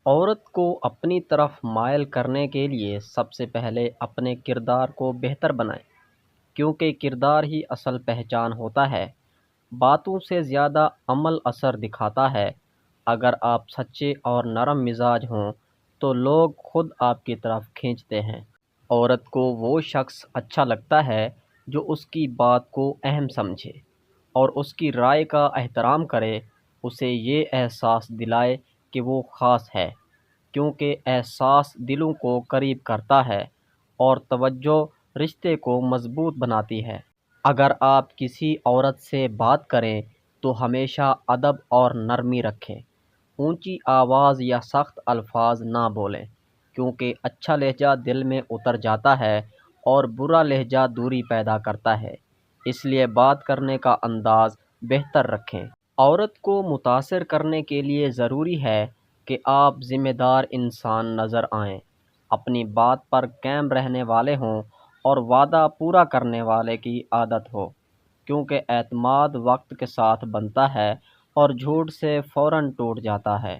عورت کو اپنی طرف مائل کرنے کے لیے سب سے پہلے اپنے کردار کو بہتر بنائیں، کیونکہ کردار ہی اصل پہچان ہوتا ہے۔ باتوں سے زیادہ عمل اثر دکھاتا ہے۔ اگر آپ سچے اور نرم مزاج ہوں تو لوگ خود آپ کی طرف کھینچتے ہیں۔ عورت کو وہ شخص اچھا لگتا ہے جو اس کی بات کو اہم سمجھے اور اس کی رائے کا احترام کرے، اسے یہ احساس دلائے کہ وہ خاص ہے، کیونکہ احساس دلوں کو قریب کرتا ہے اور توجہ رشتے کو مضبوط بناتی ہے۔ اگر آپ کسی عورت سے بات کریں تو ہمیشہ ادب اور نرمی رکھیں۔ اونچی آواز یا سخت الفاظ نہ بولیں، کیونکہ اچھا لہجہ دل میں اتر جاتا ہے اور برا لہجہ دوری پیدا کرتا ہے۔ اس لیے بات کرنے کا انداز بہتر رکھیں۔ عورت کو متاثر کرنے کے لیے ضروری ہے کہ آپ ذمہ دار انسان نظر آئیں، اپنی بات پر قائم رہنے والے ہوں اور وعدہ پورا کرنے والے کی عادت ہو، کیونکہ اعتماد وقت کے ساتھ بنتا ہے اور جھوٹ سے فوراً ٹوٹ جاتا ہے۔